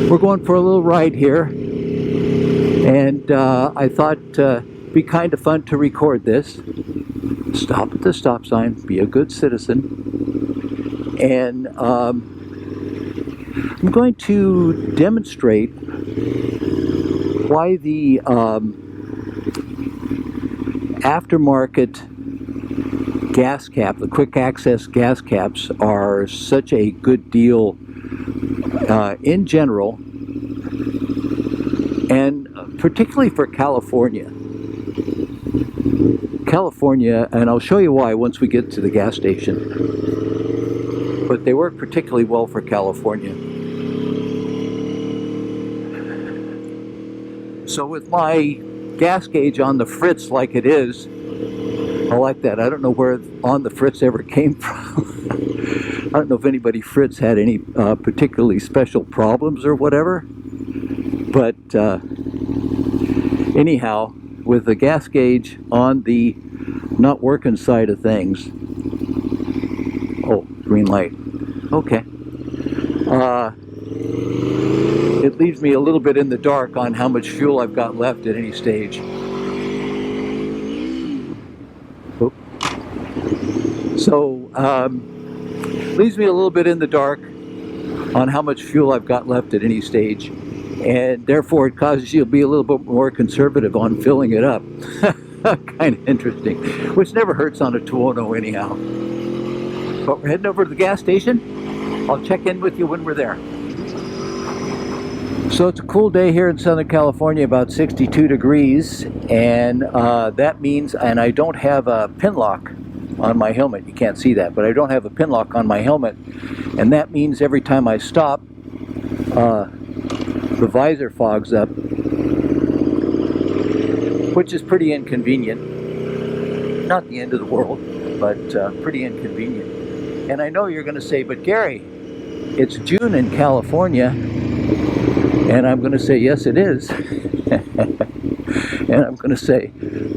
We're going for a little ride here, and I thought it'd be kind of fun to record this. Stop at the stop sign, be a good citizen, and I'm going to demonstrate why the aftermarket gas cap, the quick access gas caps, are such a good deal in general, and particularly for California, and I'll show you why once we get to the gas station, but they work particularly well for California. So with my gas gauge on the fritz like it is, I like that. I don't know where on the fritz ever came from. I don't know if anybody fritz had any particularly special problems or whatever, but anyhow, with the gas gauge on the not working side of things, oh, green light, okay, it leaves me a little bit in the dark on how much fuel I've got left at any stage. Oh. So leaves me a little bit in the dark on how much fuel I've got left at any stage, and therefore it causes you to be a little bit more conservative on filling it up. Kind of interesting, which never hurts on a Tuono anyhow. But we're heading over to the gas station. I'll check in with you when we're there. So it's a cool day here in Southern California, about 62 degrees, and that means, and I don't have a pin lock on my helmet. You can't see that, but I don't have a pin lock on my helmet, and that means every time I stop, the visor fogs up, which is pretty inconvenient. Not the end of the world, but pretty inconvenient. And I know you're going to say, but Gary, it's June in California. And I'm going to say, yes, it is. And I'm going to say,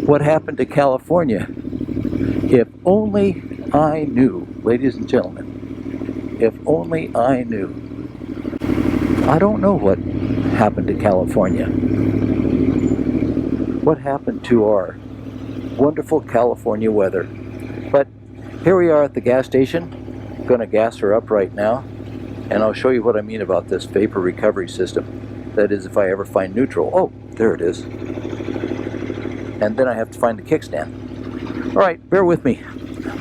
what happened to California? If only I knew, ladies and gentlemen, if only I knew. I don't know what happened to California. What happened to our wonderful California weather? But here we are at the gas station. I'm going to gas her up right now, and I'll show you what I mean about this vapor recovery system. That is, if I ever find neutral. Oh, there it is. And then I have to find the kickstand. All right, bear with me.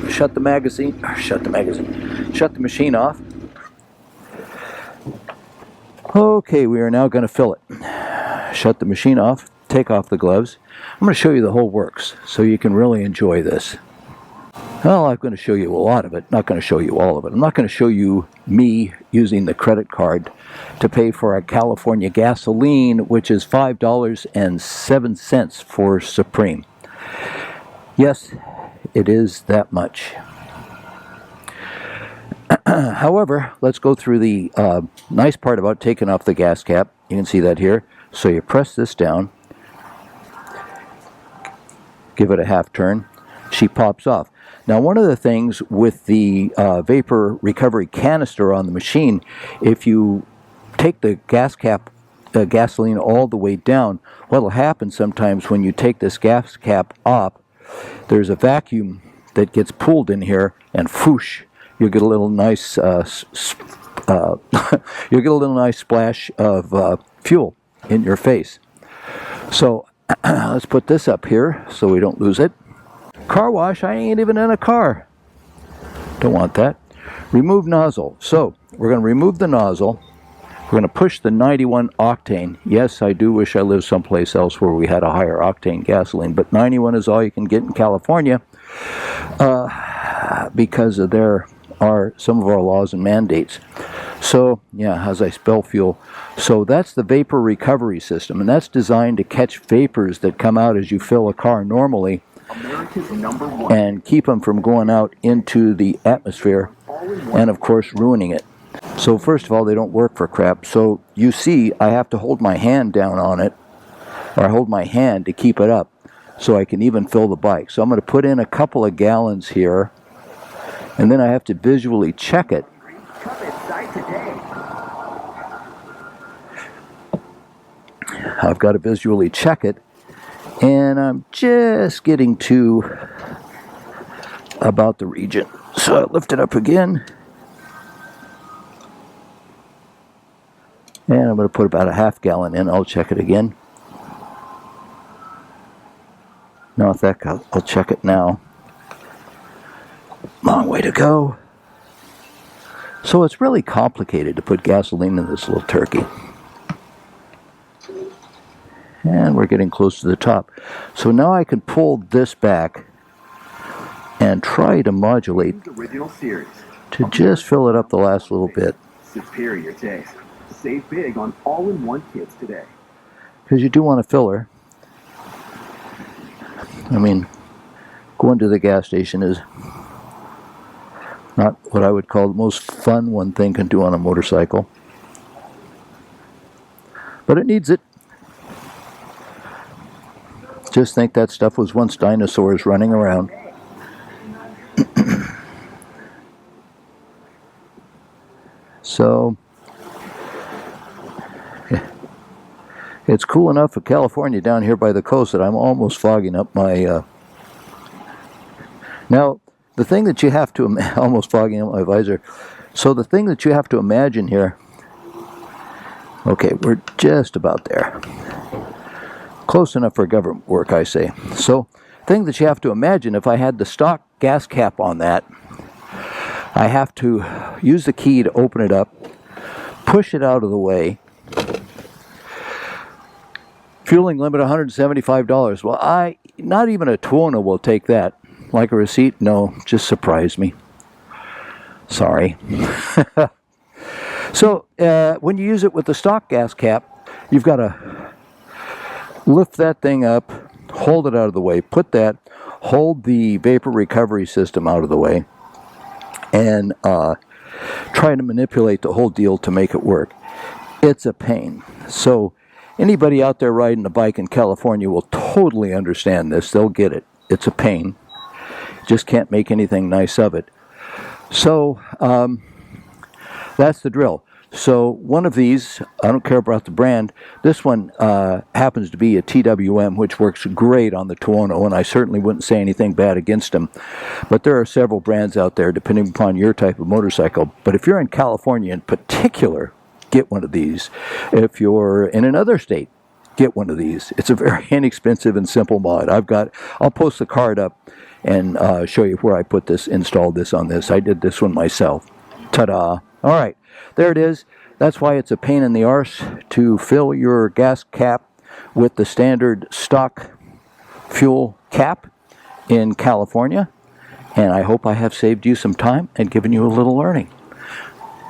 Shut the machine off. Okay, we are now going to fill it. Shut the machine off, take off the gloves. I'm going to show you the whole works so you can really enjoy this. Well, I'm going to show you a lot of it, not going to show you all of it. I'm not going to show you me using the credit card to pay for a California gasoline, which is $5.07 for Supreme. Yes, it is that much. However, let's go through the nice part about taking off the gas cap. You can see that here. So you press this down, give it a half turn, she pops off. Now, one of the things with the vapor recovery canister on the machine, if you take the gas cap, gasoline all the way down, what will happen sometimes when you take this gas cap off, there's a vacuum that gets pulled in here, and whoosh, you'll get a little nice, splash of fuel in your face. So let's put this up here so we don't lose it. Car wash, I ain't even in a car. Don't want that. Remove nozzle. So we're going to remove the nozzle. We're going to push the 91 octane. Yes, I do wish I lived someplace else where we had a higher octane gasoline, but 91 is all you can get in California because there are some of our laws and mandates. So, yeah, as I spell fuel. So that's the vapor recovery system, and that's designed to catch vapors that come out as you fill a car normally and keep them from going out into the atmosphere and, of course, ruining it. So first of all, they don't work for crap. So you see I have to hold my hand down on it, or I hold my hand to keep it up so I can even fill the bike. So I'm going to put in a couple of gallons here, and then I have to visually check it. I've got to visually check it, and I'm just getting to about the region. So I lift it up again, and I'm going to put about a half gallon in. I'll check it again. No, I'll check it now. Long way to go. So it's really complicated to put gasoline in this little turkey. And we're getting close to the top. So now I can pull this back and try to modulate to just fill it up the last little bit. Superior taste. Save big on all-in-one kits today. Because you do want a filler. I mean, going to the gas station is not what I would call the most fun one thing can do on a motorcycle. But it needs it. Just think that stuff was once dinosaurs running around. So, it's cool enough in California down here by the coast that I'm almost fogging up my... Now, the thing that you have to... almost fogging up my visor. So the thing that you have to imagine here... Okay, we're just about there. Close enough for government work, I say. So, thing that you have to imagine, if I had the stock gas cap on that, I have to use the key to open it up, push it out of the way. Fueling limit $175. Well, not even a Tuono will take that. Like a receipt? No, just surprise me. Sorry. So, when you use it with the stock gas cap, you've got to lift that thing up, hold it out of the way, hold the vapor recovery system out of the way, and try to manipulate the whole deal to make it work. It's a pain. So anybody out there riding a bike in California will totally understand this. They'll get it. It's a pain. Just can't make anything nice of it. So that's the drill. So one of these, I don't care about the brand, this one happens to be a TWM, which works great on the Tuono, and I certainly wouldn't say anything bad against them. But there are several brands out there depending upon your type of motorcycle. But if you're in California in particular, get one of these. If you're in another state, get one of these. It's a very inexpensive and simple mod. I'll post the card up and show you where I installed this on this. I did this one myself. Ta-da. All right. There it is. That's why it's a pain in the arse to fill your gas cap with the standard stock fuel cap in California. And I hope I have saved you some time and given you a little learning.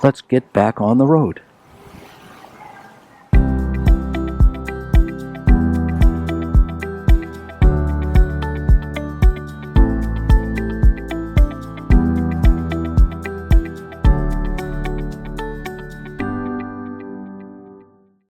Let's get back on the road.